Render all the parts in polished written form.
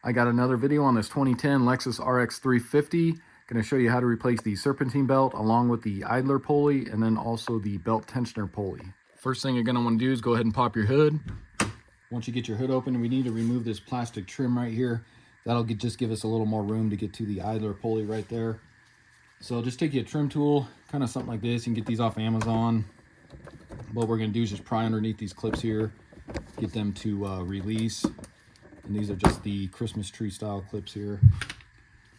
I got another video on this 2010 Lexus RX350. Going to show you how to replace the serpentine belt along with the idler pulley and then also the belt tensioner pulley. First thing you're going to want to do is go ahead and pop your hood. Once you get your hood open, we need to remove this plastic trim right here. That'll just give us a little more room to get to the idler pulley right there. So just take you a trim tool, kind of something like this. You can get these off Amazon. What we're going to do is just pry underneath these clips here, get them to release. And these are just the Christmas tree style clips here.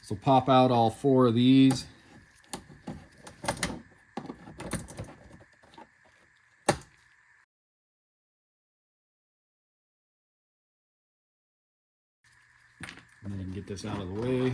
So pop out all 4 of these. And then you can get this out of the way.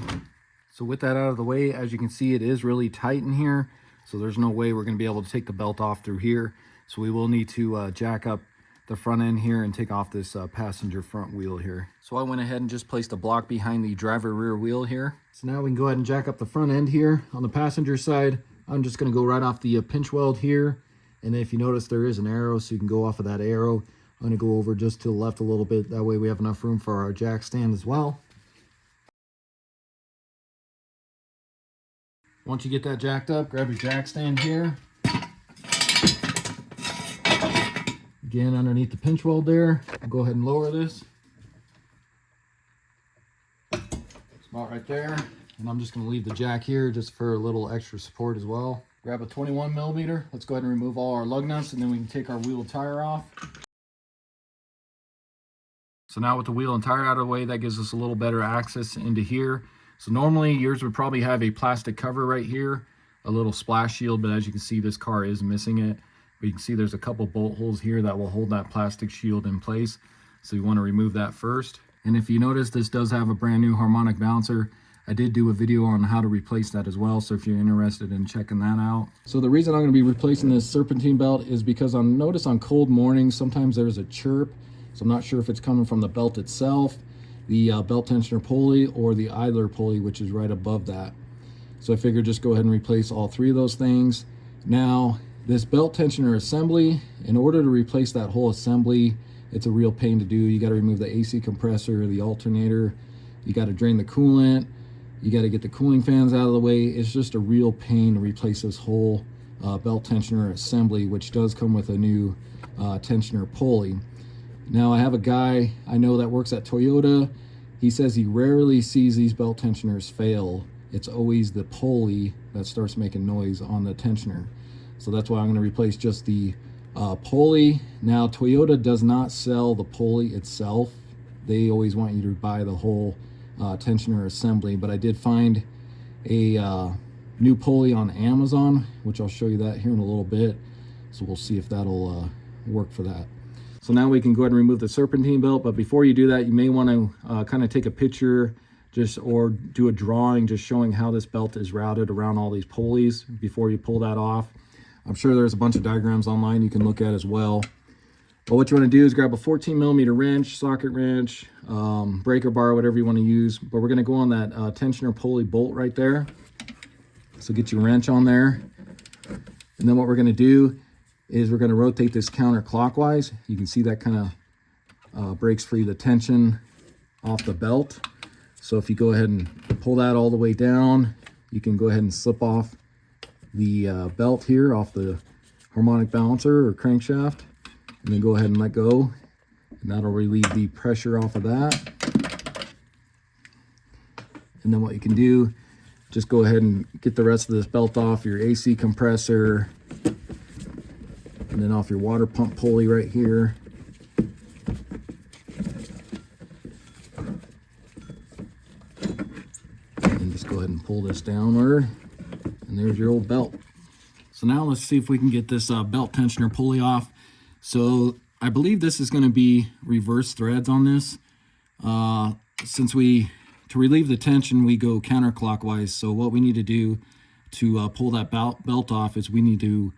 So with that out of the way, as you can see, it is really tight in here. So there's no way we're going to be able to take the belt off through here. So we will need to jack up the front end here and take off this passenger front wheel here. So I went ahead and just placed a block behind the driver rear wheel here. So now we can go ahead and jack up the front end here. On the passenger side, I'm just going to go right off the pinch weld here. And if you notice, there is an arrow, so you can go off of that arrow. I'm going to go over just to the left a little bit. That way we have enough room for our jack stand as well. Once you get that jacked up, grab your jack stand here. Again, underneath the pinch weld there, we'll go ahead and lower this. It's about right there. And I'm just going to leave the jack here just for a little extra support as well. Grab a 21 millimeter. Let's go ahead and remove all our lug nuts, and then we can take our wheel and tire off. So now with the wheel and tire out of the way, that gives us a little better access into here. So normally yours would probably have a plastic cover right here, a little splash shield, but as you can see, this car is missing it. But you can see there's a couple bolt holes here that will hold that plastic shield in place. So you want to remove that first. And if you notice, this does have a brand new harmonic balancer. I did do a video on how to replace that as well, so if you're interested in checking that out. So the reason I'm going to be replacing this serpentine belt is because I notice on cold mornings, sometimes there's a chirp. So I'm not sure if it's coming from the belt itself, the belt tensioner pulley, or the idler pulley, which is right above that. So I figured just go ahead and replace all 3 of those things. Now, this belt tensioner assembly, in order to replace that whole assembly, it's a real pain to do. You got to remove the AC compressor, the alternator, you got to drain the coolant, you got to get the cooling fans out of the way. It's just a real pain to replace this whole belt tensioner assembly, which does come with a new tensioner pulley. Now I have a guy I know that works at Toyota. He says he rarely sees these belt tensioners fail. It's always the pulley that starts making noise on the tensioner. So that's why I'm going to replace just the pulley. Now Toyota does not sell the pulley itself. They always want you to buy the whole tensioner assembly, but I did find a new pulley on Amazon, which I'll show you that here in a little bit. So we'll see if that'll work for that. So now we can go ahead and remove the serpentine belt, but before you do that, you may want to kind of take a picture or do a drawing just showing how this belt is routed around all these pulleys before you pull that off. I'm sure there's a bunch of diagrams online you can look at as well. But what you want to do is grab a 14 millimeter wrench, socket wrench, breaker bar, whatever you want to use. But we're going to go on that tensioner pulley bolt right there. So get your wrench on there. And then what we're going to do is we're going to rotate this counterclockwise. You can see that kind of breaks free the tension off the belt. So if you go ahead and pull that all the way down, you can go ahead and slip off the belt here off the harmonic balancer or crankshaft, and then go ahead and let go, and that'll relieve the pressure off of that. And then what you can do, just go ahead and get the rest of this belt off your AC compressor, and then off your water pump pulley right here. And just go ahead and pull this downward. And there's your old belt. So now let's see if we can get this belt tensioner pulley off. So I believe this is going to be reverse threads on this. To relieve the tension, we go counterclockwise. So what we need to do to pull that belt off is we need to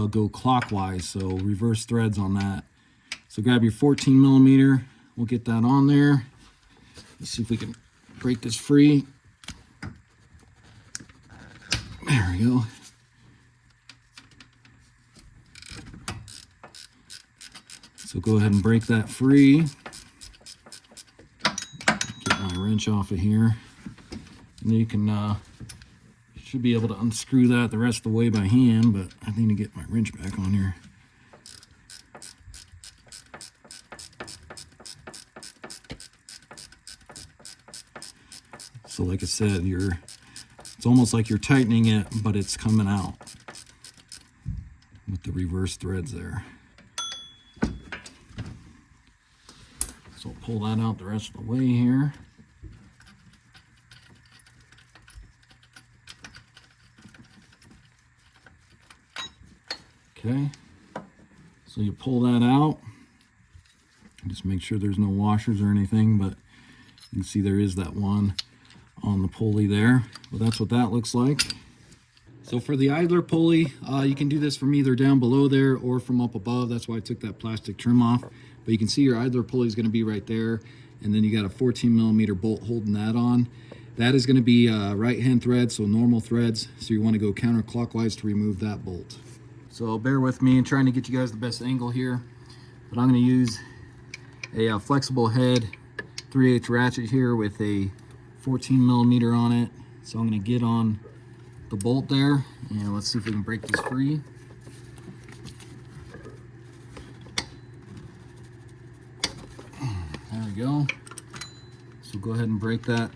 go clockwise. So reverse threads on that. So grab your 14 millimeter. We'll get that on there. Let's see if we can break this free. There we go. So go ahead and break that free. Get my wrench off of here. And you can should be able to unscrew that the rest of the way by hand, but I need to get my wrench back on here. So like I said, it's almost like you're tightening it, but it's coming out with the reverse threads there. So I'll pull that out the rest of the way here. Okay, so you pull that out. Just make sure there's no washers or anything, but you can see there is that one on the pulley there. Well, that's what that looks like. So for the idler pulley, you can do this from either down below there or from up above. That's why I took that plastic trim off. But you can see your idler pulley is going to be right there, and then you got a 14mm bolt holding that on. That is going to be right-hand thread, so normal threads. So you want to go counterclockwise to remove that bolt. So bear with me in trying to get you guys the best angle here. But I'm going to use a flexible head 3/8 ratchet here with a 14mm on it. So I'm going to get on the bolt there, and let's see if we can break this free. There we go. So go ahead and break that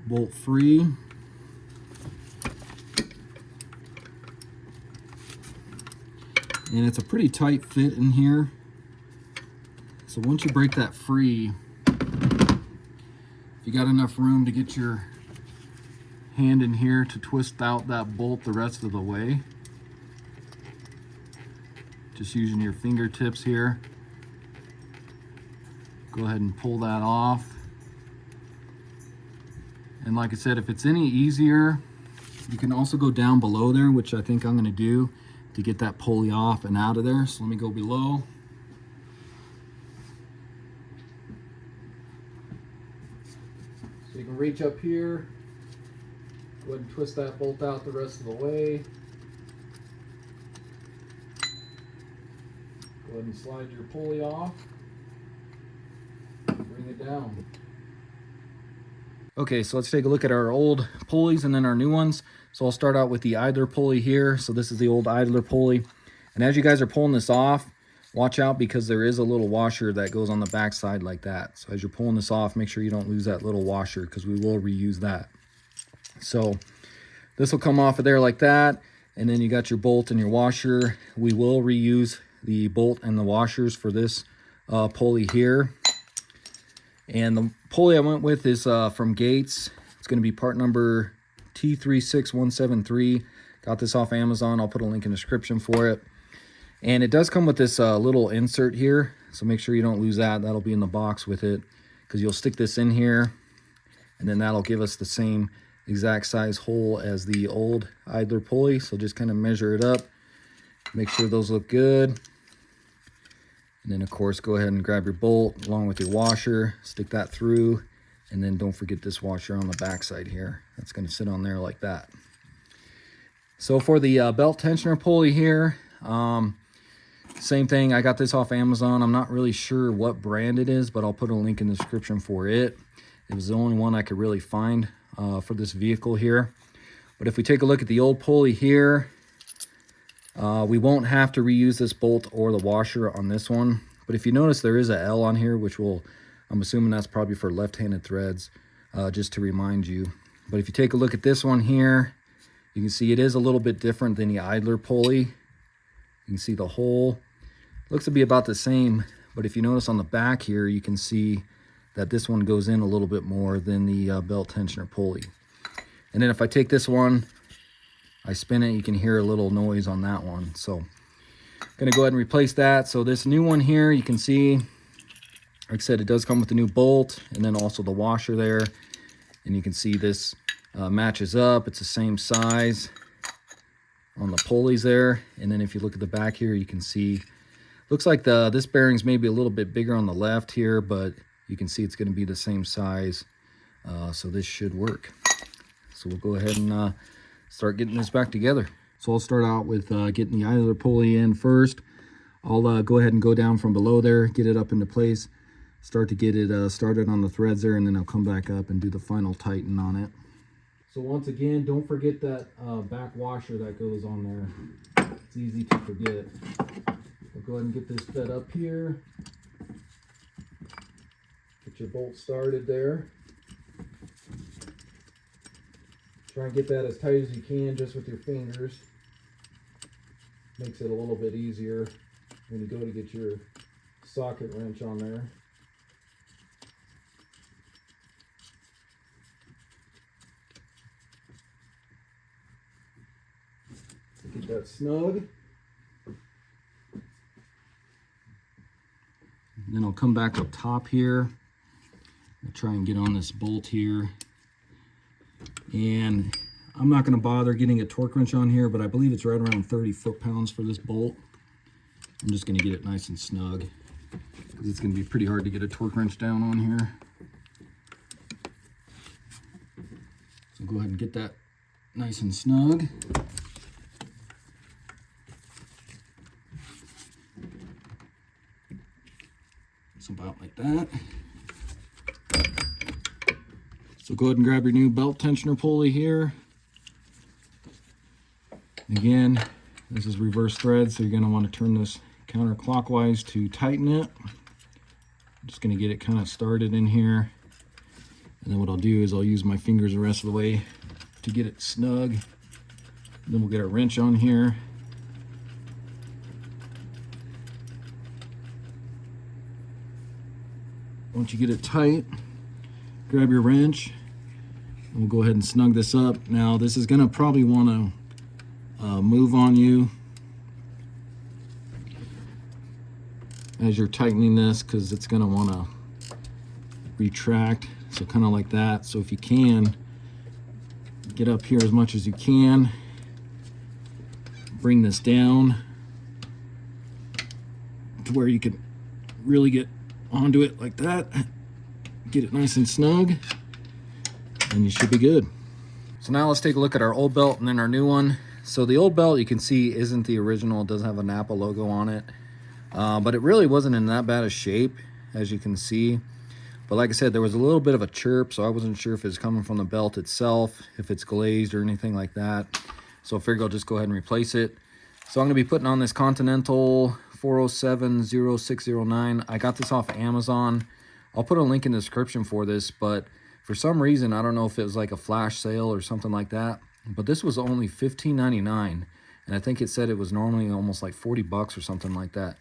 bolt free. And it's a pretty tight fit in here. So once you break that free, if you got enough room to get your hand in here to twist out that bolt the rest of the way, just using your fingertips here, go ahead and pull that off. And like I said, if it's any easier, you can also go down below there, which I think I'm going to do to get that pulley off and out of there. So let me go below. So you can reach up here, go ahead and twist that bolt out the rest of the way. Go ahead and slide your pulley off. Bring it down. Okay, so let's take a look at our old pulleys and then our new ones. So I'll start out with the idler pulley here. So this is the old idler pulley. And as you guys are pulling this off, watch out because there is a little washer that goes on the back side like that. So as you're pulling this off, make sure you don't lose that little washer because we will reuse that. So this will come off of there like that. And then you got your bolt and your washer. We will reuse the bolt and the washers for this pulley here. And the pulley I went with is from Gates. It's going to be part number T36173. Got this off Amazon. I'll put a link in the description for it. And it does come with this little insert here. So make sure you don't lose that. That'll be in the box with it. Because you'll stick this in here. And then that'll give us the same exact size hole as the old idler pulley. So just kind of measure it up. Make sure those look good. And then of course go ahead and grab your bolt along with your washer, stick that through, and then don't forget this washer on the back side here. That's going to sit on there like that. So for the belt tensioner pulley here, same thing. I got this off Amazon. I'm not really sure what brand it is, but I'll put a link in the description for it. It was the only one I could really find for this vehicle here. But if we take a look at the old pulley here, we won't have to reuse this bolt or the washer on this one. But if you notice, there is a L on here, which I'm assuming that's probably for left-handed threads, just to remind you. But if you take a look at this one here, you can see it is a little bit different than the idler pulley. You can see the hole. Looks to be about the same, but if you notice on the back here, you can see that this one goes in a little bit more than the belt tensioner pulley. And then if I take this one, I spin it, you can hear a little noise on that one. So I'm going to go ahead and replace that. So this new one here, you can see, like I said, it does come with the new bolt and then also the washer there. And you can see this matches up. It's the same size on the pulleys there. And then if you look at the back here, you can see, looks like this bearing's maybe a little bit bigger on the left here, but you can see it's going to be the same size. So this should work. So we'll go ahead and start getting this back together. So I'll start out with getting the idler pulley in first. I'll go ahead and go down from below there, get it up into place. start to get it started on the threads there, and then I'll come back up and do the final tighten on it. So once again, don't forget that back washer that goes on there. It's easy to forget. We'll go ahead and get this fed up here. Get your bolt started there. Try and get that as tight as you can just with your fingers. Makes it a little bit easier when you go to get your socket wrench on there. Get that snug. Then I'll come back up top here. I'll try and get on this bolt here. And I'm not going to bother getting a torque wrench on here, but I believe it's right around 30 foot-pounds for this bolt. I'm just going to get it nice and snug because it's going to be pretty hard to get a torque wrench down on here. So go ahead and get that nice and snug. So about like that. So go ahead and grab your new belt tensioner pulley here. Again, this is reverse thread, so you're going to want to turn this counterclockwise to tighten it. I'm just going to get it kind of started in here. And then what I'll do is I'll use my fingers the rest of the way to get it snug. Then we'll get a wrench on here. Once you get it tight, grab your wrench, and we'll go ahead and snug this up. Now this is going to probably want to move on you as you're tightening this, because it's going to want to retract, so kind of like that. So if you can, get up here as much as you can, bring this down to where you can really get onto it like that, get it nice and snug, and you should be good. So now let's take a look at our old belt and then our new one. So the old belt, you can see, isn't the original. It doesn't have a Napa logo on it, but it really wasn't in that bad a shape, as you can see. But like I said, there was a little bit of a chirp, so I wasn't sure if it's coming from the belt itself, if it's glazed or anything like that. So I figured I'll just go ahead and replace it. So I'm going to be putting on this Continental 407-0609. I got this off of Amazon. I'll put a link in the description for this, but for some reason, I don't know if it was like a flash sale or something like that, but this was only $15.99, and I think it said it was normally almost like 40 bucks or something like that.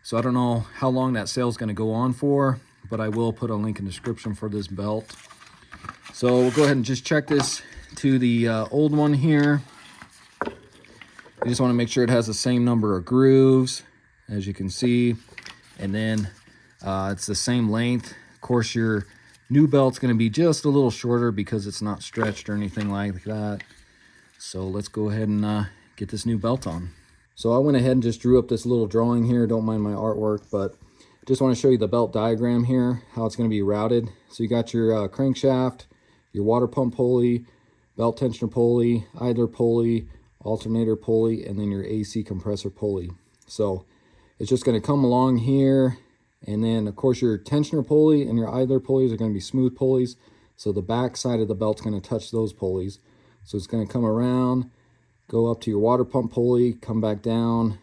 So I don't know how long that sale is going to go on for, but I will put a link in the description for this belt. So we'll go ahead and just check this to the old one here. You just want to make sure it has the same number of grooves, as you can see, and then it's the same length. Of course, your new belt's going to be just a little shorter because it's not stretched or anything like that. So let's go ahead and get this new belt on. So I went ahead and just drew up this little drawing here. Don't mind my artwork, but just want to show you the belt diagram here, how it's going to be routed. So you got your crankshaft, your water pump pulley, belt tensioner pulley, idler pulley, alternator pulley, and then your AC compressor pulley. So it's just going to come along here, and then of course your tensioner pulley and your idler pulleys are going to be smooth pulleys, so the back side of the belt's going to touch those pulleys. So it's going to come around, go up to your water pump pulley, come back down,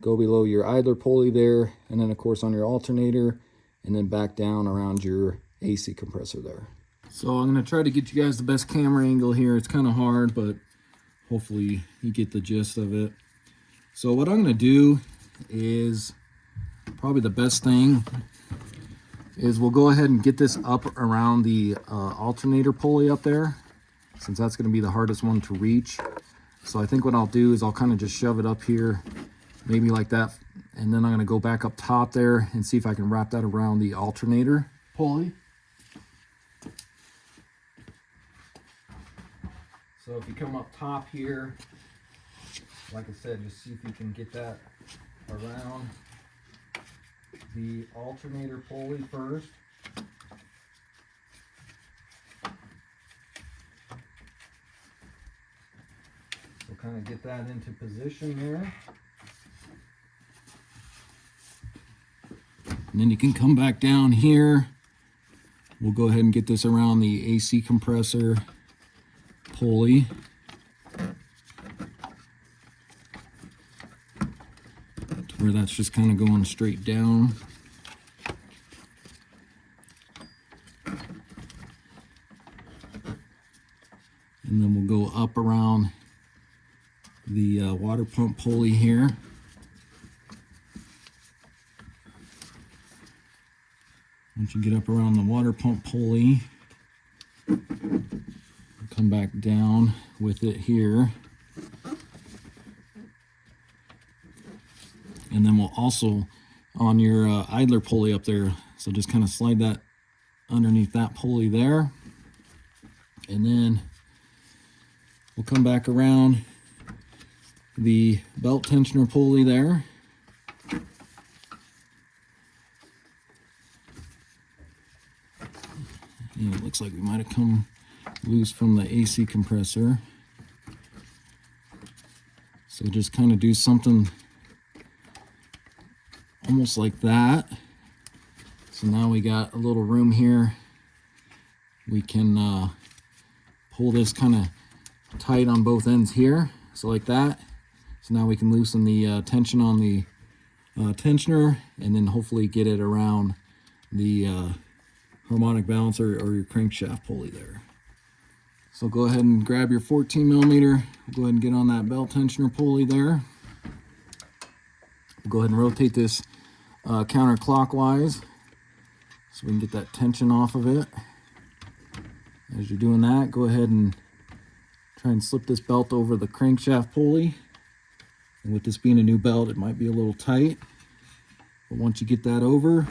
go below your idler pulley there, and then of course on your alternator, and then back down around your AC compressor there. So I'm going to try to get you guys the best camera angle here. It's kind of hard, but hopefully you get the gist of it. So what I'm going to do is, probably the best thing is we'll go ahead and get this up around the alternator pulley up there, since that's going to be the hardest one to reach. So I think what I'll do is I'll kind of just shove it up here, maybe like that, and then I'm going to go back up top there and see if I can wrap that around the alternator pulley. So if you come up top here, like I said, just see if you can get that around the alternator pulley first. So kind of get that into position there. And then you can come back down here. We'll go ahead and get this around the AC compressor pulley. To where that's just kind of going straight down. And then we'll go up around the water pump pulley here. Once you get up around the water pump pulley, come back down with it here. And then we'll also, on your idler pulley up there, so just kind of slide that underneath that pulley there. And then we'll come back around the belt tensioner pulley there. And it looks like we might have come loose from the AC compressor. So just kind of do something almost like that. So now we got a little room here. We can pull this kind of tight on both ends here, so like that. So now we can loosen the tension on the tensioner, and then hopefully get it around the harmonic balancer or your crankshaft pulley there. So go ahead and grab your 14 millimeter. Go ahead and get on that belt tensioner pulley there. We'll go ahead and rotate this counterclockwise so we can get that tension off of it. As you're doing that, go ahead and try and slip this belt over the crankshaft pulley. And with this being a new belt, it might be a little tight. But once you get that over,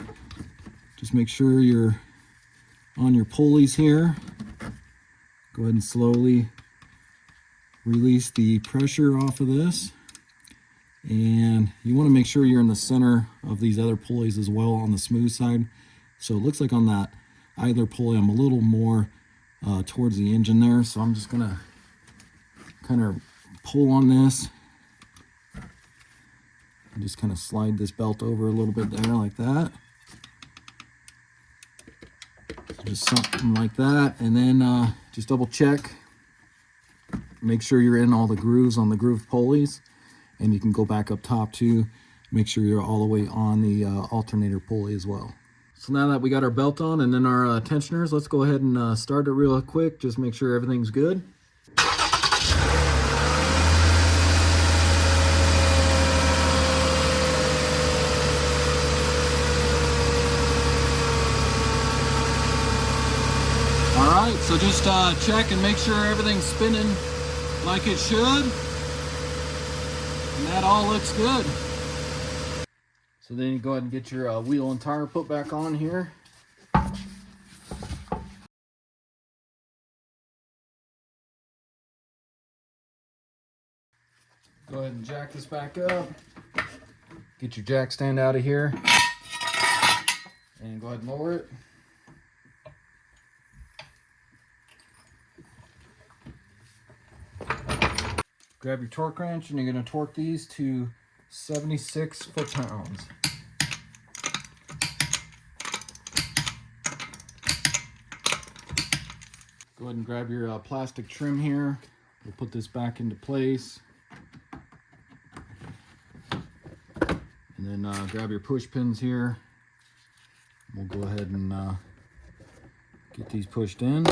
just make sure you're on your pulleys here. Go ahead and slowly release the pressure off of this. And you want to make sure you're in the center of these other pulleys as well on the smooth side. So it looks like on that idler pulley, I'm a little more towards the engine there. So I'm just going to kind of pull on this. And just kind of slide this belt over a little bit there like that. So just something like that. And then just double check. Make sure you're in all the grooves on the groove pulleys. And you can go back up top too. Make sure you're all the way on the alternator pulley as well. So now that we got our belt on and then our tensioners, let's go ahead and start it real quick. Just make sure everything's good. All right, so just check and make sure everything's spinning like it should. And that all looks good. So then you go ahead and get your wheel and tire put back on here. Go ahead and jack this back up. Get your jack stand out of here. And go ahead and lower it. Grab your torque wrench and you're going to torque these to 76 foot-pounds. Go ahead and grab your plastic trim here. We'll put this back into place. And then grab your push pins here. We'll go ahead and get these pushed in.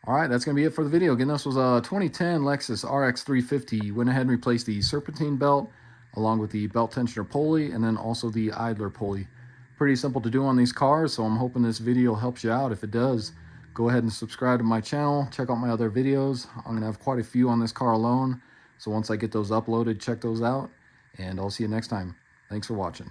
All right, that's going to be it for the video. Again, this was a 2010 Lexus RX350. Went ahead and replaced the serpentine belt along with the belt tensioner pulley and then also the idler pulley. Pretty simple to do on these cars, so I'm hoping this video helps you out. If it does, go ahead and subscribe to my channel. Check out my other videos. I'm going to have quite a few on this car alone. So once I get those uploaded, check those out. And I'll see you next time. Thanks for watching.